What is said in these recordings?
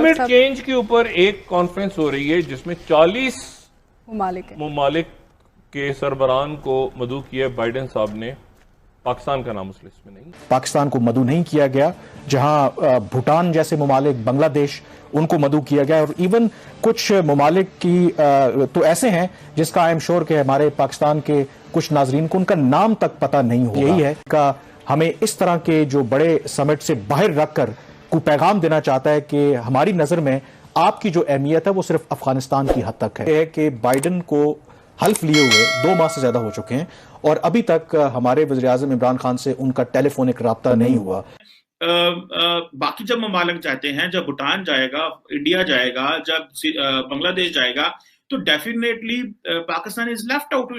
Climate change के ऊपर एक कॉन्फ्रेंस हो रही है जिसमें 40 ममालिक के सरबराहान को मदऊ किया बाइडेन साहब ने। पाकिस्तान का नाम उस लिस्ट में नहीं, पाकिस्तान को मदऊ नहीं किया गया, जहां भूटान जैसे ममालिक, बांग्लादेश, उनको मदऊ किया गया। और इवन कुछ ममालिक की तो ऐसे हैं जिसका आई एम श्योर कि हमारे पाकिस्तान के कुछ नाजरीन को उनका नाम तक पता नहीं होगा। यही है का हमें इस तरह के जो बड़े समिट से बाहर रखकर को पैगाम देना चाहता है कि हमारी नजर में आपकी जो अहमियत है वो सिर्फ अफगानिस्तान की हद तक है। कि बाइडेन को हल्फ लिए हुए 2 माह से ज्यादा हो चुके हैं और अभी तक हमारे वज़ीर-ए-आज़म इमरान खान से उनका टेलीफोनिक राब्ता नहीं हुआ। बाकी जब ममालिक जाते हैं, जब भूटान जाएगा, इंडिया जाएगा, जब बांग्लादेश जाएगा, तो definitely Pakistan is left out.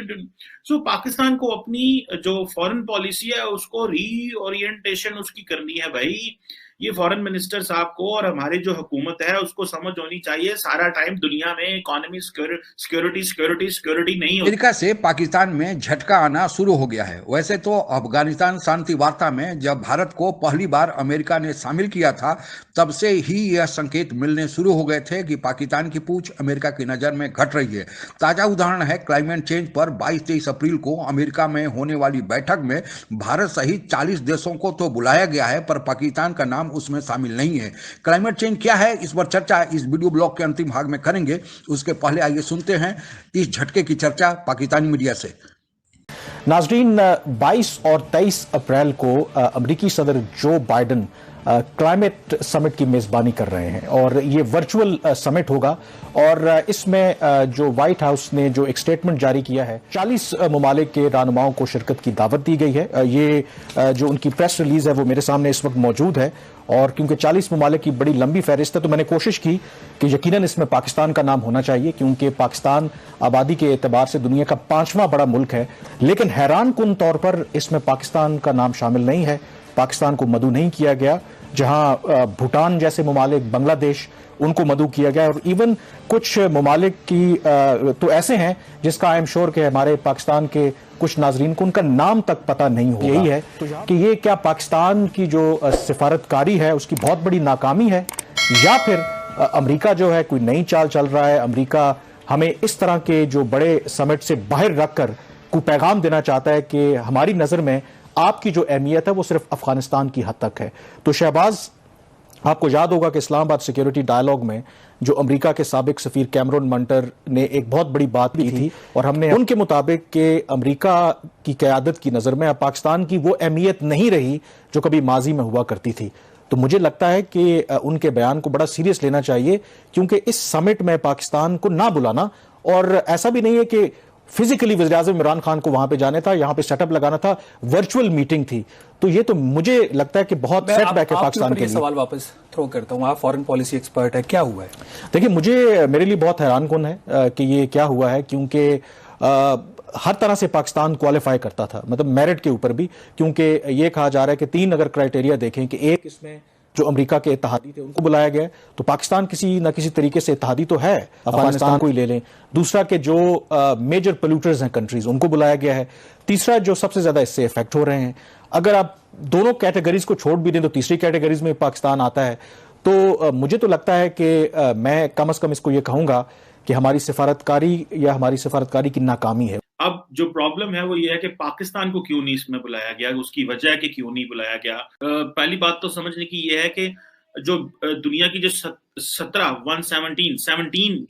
So Pakistan को अपनी जो फॉरेन पॉलिसी है उसको रीओरिएंटेशन उसकी करनी है भाई। ये फॉरेन मिनिस्टर साहब को और हमारी जो हुकूमत है उसको समझ होनी चाहिए, सारा टाइम दुनिया में इकोनॉमी सिक्योरिटी नहीं होती। अमेरिका से पाकिस्तान में झटका आना शुरू हो गया है। वैसे तो अफगानिस्तान शांति वार्ता में जब भारत को पहली बार अमेरिका ने शामिल किया था तब से ही यह संकेत मिलने शुरू हो गए थे कि पाकिस्तान की पूंछ अमेरिका की नजर में घट रही है। ताजा उदाहरण है क्लाइमेट चेंज पर 22-23 अप्रैल को अमेरिका में होने वाली बैठक में भारत सहित 40 देशों को तो बुलाया गया है पर पाकिस्तान का नाम उसमें शामिल नहीं है। क्लाइमेट चेंज क्या है, इस पर चर्चा इस वीडियो ब्लॉग के अंतिम भाग में करेंगे। उसके पहले आइए सुनते हैं इस झटके की चर्चा पाकिस्तानी मीडिया से। नाजरीन, 22 और 23 अप्रैल को अमेरिकी सदर जो बाइडेन क्लाइमेट समिट की मेजबानी कर रहे हैं और ये वर्चुअल समिट होगा। और इसमें जो व्हाइट हाउस ने जो एक स्टेटमेंट जारी किया है, 40 ममालिक के रहनुमाओं को शिरकत की दावत दी गई है। ये जो उनकी प्रेस रिलीज है वो मेरे सामने इस वक्त मौजूद है। और क्योंकि 40 ममालिक की बड़ी लंबी फहरिस्त है तो मैंने कोशिश की कि यकीनन इसमें पाकिस्तान का नाम होना चाहिए, क्योंकि पाकिस्तान आबादी के एतबार से दुनिया का 5वां बड़ा मुल्क है। लेकिन हैरान कुन तौर पर इसमें पाकिस्तान का नाम शामिल नहीं है, पाकिस्तान को मदऊ नहीं किया गया, जहां भूटान जैसे ममालिक, बांग्लादेश, उनको मदऊ किया गया। और इवन कुछ ममालिक की तो ऐसे हैं जिसका आई एम श्योर कि हमारे पाकिस्तान के कुछ नाजरीन को उनका नाम तक पता नहीं होगा। यही है कि ये क्या पाकिस्तान की जो सिफारतकारी है उसकी बहुत बड़ी नाकामी है, या फिर अमेरिका जो है कोई नई चाल चल रहा है। अमेरिका हमें इस तरह के जो बड़े समिट से बाहर रखकर को पैगाम देना चाहता है कि हमारी नजर में आपकी जो अहमियत है वो सिर्फ अफगानिस्तान की हद तक है। तो शहबाज, आपको याद होगा कि इस्लामाबाद सिक्योरिटी डायलॉग में जो अमेरिका के साबिक सफीर कैमरून मंटर ने एक बहुत बड़ी बात की थी और हमने उनके मुताबिक कि अमेरिका की क़यादत की नज़र में पाकिस्तान की वो अहमियत नहीं रही जो कभी माजी में हुआ करती थी। तो मुझे लगता है कि उनके बयान को बड़ा सीरियस लेना चाहिए, क्योंकि इस समिट में पाकिस्तान को ना बुलाना, और ऐसा भी नहीं है कि फिजिकली वज़ीर-ए-आज़म इमरान खान को वहां पे जाने था, यहां पे सेटअप लगाना था, वर्चुअल मीटिंग थी। तो ये तो मुझे लगता है कि बहुत सेटबैक है पाकिस्तान के लिए। सवाल वापस थ्रो करता हूं, आप फॉरेन पॉलिसी एक्सपर्ट है, क्या हुआ है? देखिए, मेरे लिए बहुत हैरानकुन है कि ये क्या हुआ है, क्योंकि हर तरह से पाकिस्तान क्वालिफाई करता था, मतलब मेरिट के ऊपर भी, क्योंकि ये कहा जा रहा है कि 3 अगर क्राइटेरिया देखें कि एक, इसमें जो अमेरिका के इत्तेहादी थे उनको बुलाया गया, तो पाकिस्तान किसी न किसी तरीके से इत्तेहादी तो है, अफगानिस्तान को ही ले लें। दूसरा कि जो मेजर पोल्यूटर्स हैं कंट्रीज, उनको बुलाया गया है। तीसरा, जो सबसे ज्यादा इससे इफेक्ट हो रहे हैं। अगर आप दोनों कैटेगरीज को छोड़ भी दें तो तीसरी कैटेगरीज में पाकिस्तान आता है। तो मुझे तो लगता है कि मैं कम से कम इसको ये कहूंगा कि हमारी सिफारतकारी की नाकामी है। अब जो प्रॉब्लम है वो ये है कि पाकिस्तान को क्यों नहीं इसमें बुलाया गया, उसकी वजह है कि क्यों नहीं बुलाया गया। पहली बात तो समझने की ये है कि जो दुनिया की जो 17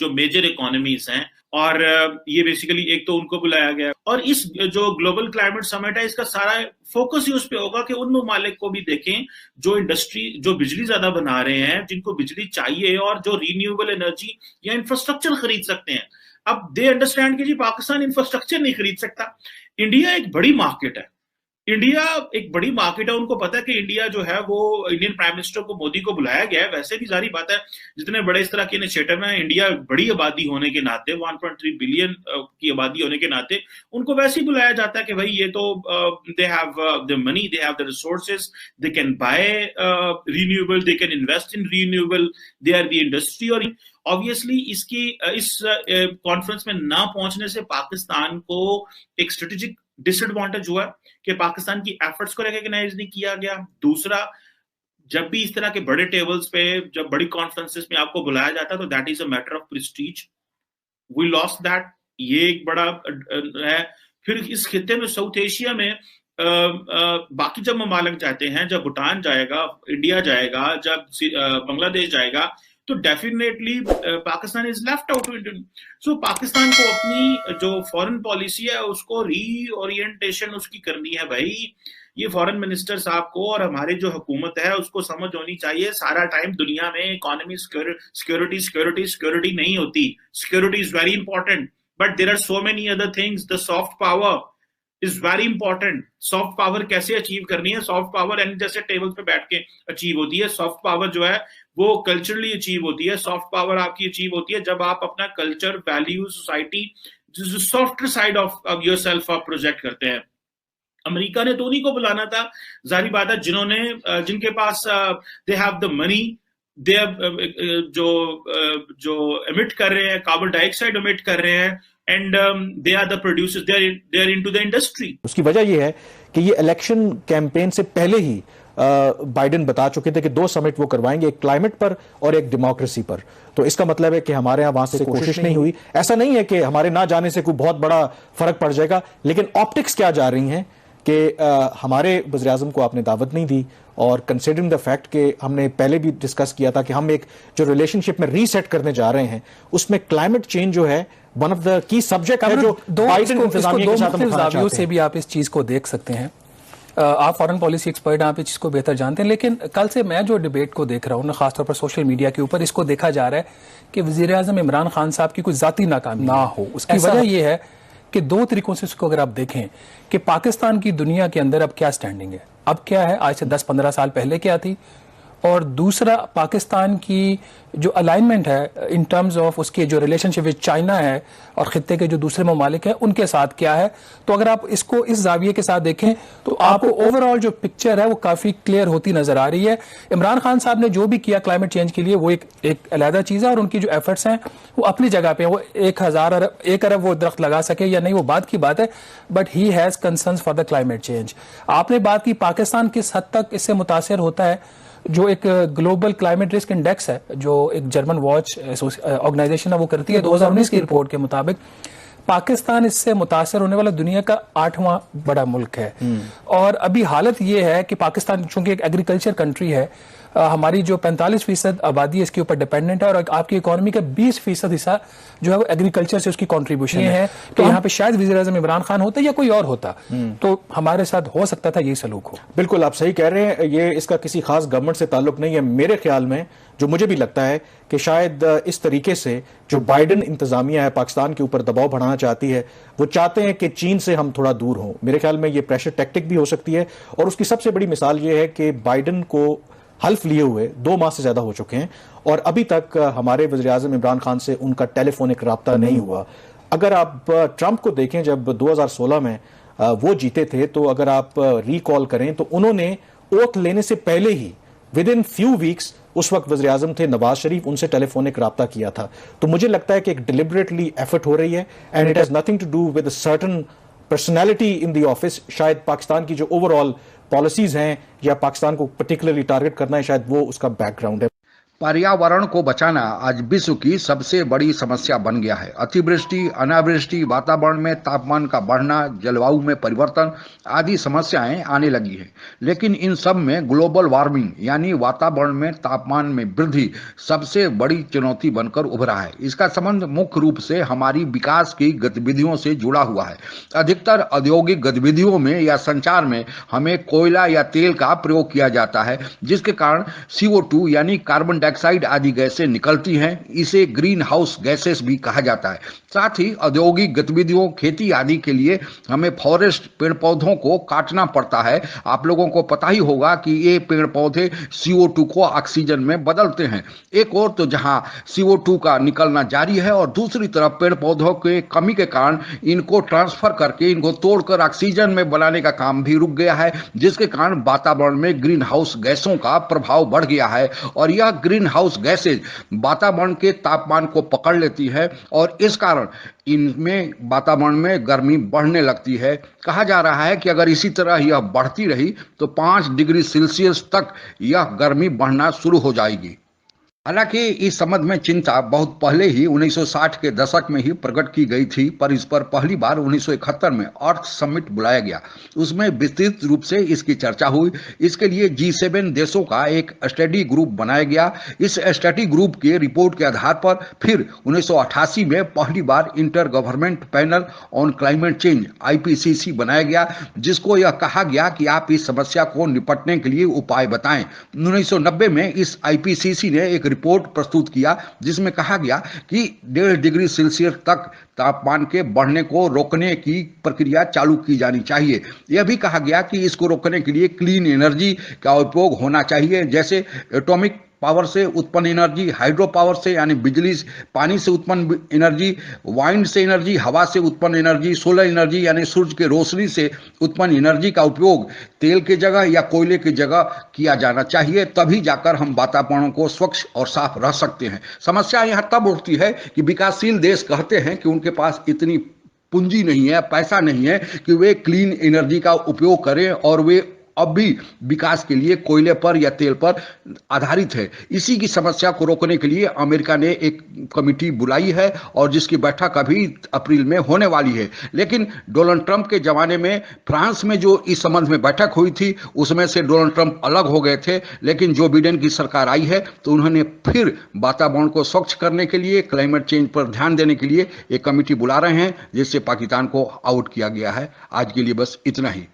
जो मेजर इकोनॉमीज हैं, और ये बेसिकली एक तो उनको बुलाया गया, और इस जो ग्लोबल क्लाइमेट समिट है इसका सारा फोकस ही उस पे होगा कि उन ममालिक को भी देखें जो इंडस्ट्री, जो बिजली ज्यादा बना रहे हैं, जिनको बिजली चाहिए और जो रीन्यूएबल एनर्जी या इंफ्रास्ट्रक्चर खरीद सकते हैं। अब दे अंडरस्टैंड कि जी पाकिस्तान इंफ्रास्ट्रक्चर नहीं खरीद सकता। इंडिया एक बड़ी मार्केट है, उनको पता है कि इंडिया जो है वो, इंडियन प्राइम मिनिस्टर को, मोदी को बुलाया गया है। वैसे भी जारी बात है, जितने बड़े इस तरह के इनिशिएटिव हैं, इंडिया बड़ी आबादी होने के नाते, 1.3 बिलियन की आबादी होने के नाते उनको वैसे ही बुलाया जाता है कि भाई ये तो they have the money, they have the resources, they can buy renewable, they can invest in renewable, they are the industry. और ऑब्वियसली इस कॉन्फ्रेंस में ना पहुंचने से पाकिस्तान को एक स्ट्रेटेजिक डिसएडवांटेज हुआ कि पाकिस्तान की एफर्ट्स को रिकॉग्नाइज नहीं किया गया। दूसरा, जब भी इस तरह के बड़े टेबल्स पे, जब बड़ी कॉन्फ्रेंसेस में आपको बुलाया जाता है तो that is a matter of prestige. We lost that, ये एक बड़ा है। फिर इस खित्ते में, साउथ एशिया में बाकी जब ममालिक जाते हैं, जब भूटान जाएगा, इंडिया जाएगा, जब बांग्लादेश जाएगा, तो definitely Pakistan is left out. So Pakistan को अपनी जो फॉरेन पॉलिसी है उसको रीओरिएंटेशन उसकी करनी है भाई। ये फॉरेन मिनिस्टर साहब को और हमारे जो हुकूमत है उसको समझ होनी चाहिए, सारा टाइम दुनिया में इकोनॉमी सिक्योरिटी सिक्योरिटी सिक्योरिटी नहीं होती। Security is very important, but there are so many other things. The soft power is very important. Soft power कैसे अचीव करनी है? सॉफ्ट पावर यानी जैसे टेबल पे बैठ के अचीव होती है। सॉफ्ट पावर जो है वो कल्चरली अचीव होती है। सॉफ्ट पावर आपकी अचीव होती है जब आप अपना culture, value, society, softer side of yourself आप प्रोजेक्ट करते हैं। अमेरिका ने तो उन्हीं को बुलाना था, जाहिर बात है, जिनके पास दे हैव द मनी, दे जो एमिट कर रहे हैं, कार्बन डाइऑक्साइड एमिट कर रहे हैं, and they are the producers, they are into the industry. उसकी वजह यह है कि ये इलेक्शन कैंपेन से पहले ही बाइडेन बता चुके थे कि 2 समिट वो करवाएंगे, एक क्लाइमेट पर और एक डेमोक्रेसी पर। तो इसका मतलब है कि हमारे यहां वहां से कोशिश नहीं हुई। ऐसा नहीं है कि हमारे ना जाने से कोई बहुत बड़ा फर्क पड़ जाएगा, लेकिन ऑप्टिक्स क्या जा रही हैं कि हमारे वज़ीर-ए-आज़म को आपने दावत नहीं दी, और कंसिडरिंग द फैक्ट कि हमने पहले भी डिस्कस किया था कि हम एक जो रिलेशनशिप में रीसेट करने जा रहे हैं, उसमें क्लाइमेट चेंज जो है one of the key subject है, जो बाइडेन इंतजामिया के साथ हम उठाना चाहते हैं। से भी आप इस चीज को देख सकते हैं। आप फॉरेन पॉलिसी एक्सपर्ट, आप इस चीज को बेहतर जानते हैं, लेकिन कल से मैं जो डिबेट को देख रहा हूँ ना, खासतौर पर सोशल मीडिया के ऊपर, इसको देखा जा रहा है कि वज़ीर-ए-आज़म इमरान खान साहब की कोई जाती नाकामी ना हो। उसकी वजह यह है कि 2 तरीकों से इसको अगर आप देखें कि पाकिस्तान की दुनिया के अंदर अब क्या स्टैंडिंग है, अब क्या है, आज से 10-15 साल पहले क्या थी, और दूसरा पाकिस्तान की जो अलाइनमेंट है इन टर्म्स ऑफ उसके जो रिलेशनशिप विद चाइना है और खित्ते के जो दूसरे ममालिक हैं उनके साथ क्या है। तो अगर आप इसको इस जाविये के साथ देखें तो आपको ओवरऑल जो पिक्चर है वो काफी क्लियर होती नजर आ रही है। इमरान खान साहब ने जो भी किया क्लाइमेट चेंज के लिए वो एक अलहदा चीज है, और उनकी जो एफर्ट्स हैं वो अपनी जगह पे, वो 1 अरब वो दरख्त लगा सके या नहीं वो बात की बात है, but he has concerns for the climate change. आपने बात की पाकिस्तान किस हद तक इससे मुतासिर होता है। जो एक ग्लोबल क्लाइमेट रिस्क इंडेक्स है जो एक जर्मन वॉच ऑर्गेनाइजेशन है वो करती है, 2019 की रिपोर्ट के मुताबिक पाकिस्तान इससे मुतासर होने वाला दुनिया का 8वां बड़ा मुल्क है। और अभी हालत ये है कि पाकिस्तान चूंकि एक एग्रीकल्चर कंट्री है, हमारी जो 45% आबादी इसके ऊपर डिपेंडेंट है, और आपकी इकोनॉमी का 20% हिस्सा जो है वो एग्रीकल्चर से उसकी कंट्रीब्यूशन है। तो यहाँ पे शायद वज़ीर-ए-आज़म इमरान खान होता या कोई और होता तो हमारे साथ हो सकता था ये सलूक हो। बिल्कुल आप सही कह रहे हैं, ये इसका किसी खास गवर्नमेंट से ताल्लुक नहीं है। मेरे ख्याल में जो मुझे भी लगता है कि शायद इस तरीके से जो बाइडेन इंतजामिया है पाकिस्तान के ऊपर दबाव बढ़ाना चाहती है, वो चाहते हैं कि चीन से हम थोड़ा दूर हों। मेरे ख्याल में ये प्रेशर टैक्टिक भी हो सकती है, और उसकी सबसे बड़ी मिसाल ये है कि बाइडेन को हल्फ लिए हुए 2 माह से ज्यादा हो चुके हैं, और अभी तक हमारे वज़ीर-ए-आज़म इमरान खान से उनका टेलीफोनिक राब्ता नहीं हुआ। अगर आप ट्रंप को देखें, जब 2016 में वो जीते थे, तो अगर आप रिकॉल करें तो उन्होंने ओथ लेने से पहले ही विद इन फ्यू वीक्स, उस वक्त वज़ीर-ए-आज़म थे नवाज शरीफ, उनसे टेलीफोनिक राब्ता किया था। तो मुझे लगता है कि एक डिलिबरेटली एफर्ट हो रही है, and it has nothing to do with certain personality in the office. शायद पाकिस्तान की जो ओवरऑल पॉलिसीज हैं या पाकिस्तान को पर्टिकुलरली टारगेट करना है, शायद वो उसका बैकग्राउंड है। पर्यावरण को बचाना आज विश्व की सबसे बड़ी समस्या बन गया है। अतिवृष्टि, अनावृष्टि, वातावरण में तापमान का बढ़ना, जलवायु में परिवर्तन आदि समस्याएं आने लगी हैं। लेकिन इन सब में ग्लोबल वार्मिंग यानी वातावरण में तापमान में वृद्धि सबसे बड़ी चुनौती बनकर उभरा है। इसका संबंध मुख्य रूप से हमारी विकास की गतिविधियों से जुड़ा हुआ है। अधिकतर औद्योगिक गतिविधियों में या संचार में हमें कोयला या तेल का प्रयोग किया जाता है, जिसके कारण CO2 यानी कार्बन डाइऑक्साइड आदि गैसें निकलती हैं। इसे ग्रीन हाउस गैसेस भी कहा जाता है। साथ ही औद्योगिक गतिविधियों, खेती आदि के लिए हमें फॉरेस्ट, पेड़ पौधों को काटना पड़ता है। आप लोगों को पता ही होगा कि ये पेड़ पौधे CO2 को ऑक्सीजन में बदलते हैं। एक और तो जहां CO2 का निकलना जारी है, और दूसरी तरफ पेड़ पौधों के कमी के कारण इनको ट्रांसफर करके, इनको तोड़कर ऑक्सीजन में बनाने का काम भी रुक गया है, जिसके कारण वातावरण में ग्रीन हाउस गैसों का प्रभाव बढ़ गया है। और यह ग्रीन ग्रीन हाउस गैसेज वातावरण के तापमान को पकड़ लेती है और इस कारण इनमें वातावरण में गर्मी बढ़ने लगती है। कहा जा रहा है कि अगर इसी तरह यह बढ़ती रही तो 5 डिग्री सेल्सियस तक यह गर्मी बढ़ना शुरू हो जाएगी। हालांकि इस संबंध में चिंता बहुत पहले ही 1960 के दशक में ही प्रकट की गई थी, पर इस पर पहली बार 1971 में अर्थ समिट बुलाया गया। उसमें विस्तृत रूप से इसकी चर्चा हुई। इसके लिए G7 देशों का एक स्टडी ग्रुप बनाया गया। इस स्टडी ग्रुप के रिपोर्ट के आधार पर फिर 1988 में पहली बार inter government panel on climate change IPCC बनाया गया, जिसको यह कहा गया कि आप इस समस्या को निपटने के लिए उपाय बताएं। 1990 में इस IPCC ने एक रिपोर्ट प्रस्तुत किया जिसमें कहा गया कि 1.5 डिग्री सेल्सियस तक तापमान के बढ़ने को रोकने की प्रक्रिया चालू की जानी चाहिए। यह भी कहा गया कि इसको रोकने के लिए क्लीन एनर्जी का उपयोग होना चाहिए, जैसे एटॉमिक पावर से उत्पन्न एनर्जी, हाइड्रो पावर से यानी बिजली पानी से उत्पन्न एनर्जी, वाइंड से एनर्जी, हवा से उत्पन्न एनर्जी, सोलर एनर्जी यानी सूरज के रोशनी से उत्पन्न एनर्जी का उपयोग तेल के जगह या कोयले की जगह किया जाना चाहिए। तभी जाकर हम वातावरण को स्वच्छ और साफ रह सकते हैं। समस्या यहाँ तब उठती है कि विकासशील देश कहते हैं कि उनके पास इतनी पूंजी नहीं है, पैसा नहीं है कि वे क्लीन एनर्जी का उपयोग करें और वे अब भी विकास के लिए कोयले पर या तेल पर आधारित है। इसी की समस्या को रोकने के लिए अमेरिका ने एक कमेटी बुलाई है और जिसकी बैठक अभी अप्रैल में होने वाली है। लेकिन डोनाल्ड ट्रंप के जमाने में फ्रांस में जो इस संबंध में बैठक हुई थी उसमें से डोनाल्ड ट्रंप अलग हो गए थे, लेकिन जो बिडेन की सरकार आई है तो उन्होंने फिर वातावरण को स्वच्छ करने के लिए, क्लाइमेट चेंज पर ध्यान देने के लिए एक कमेटी बुला रहे हैं, जिससे पाकिस्तान को आउट किया गया है। आज के लिए बस इतना ही।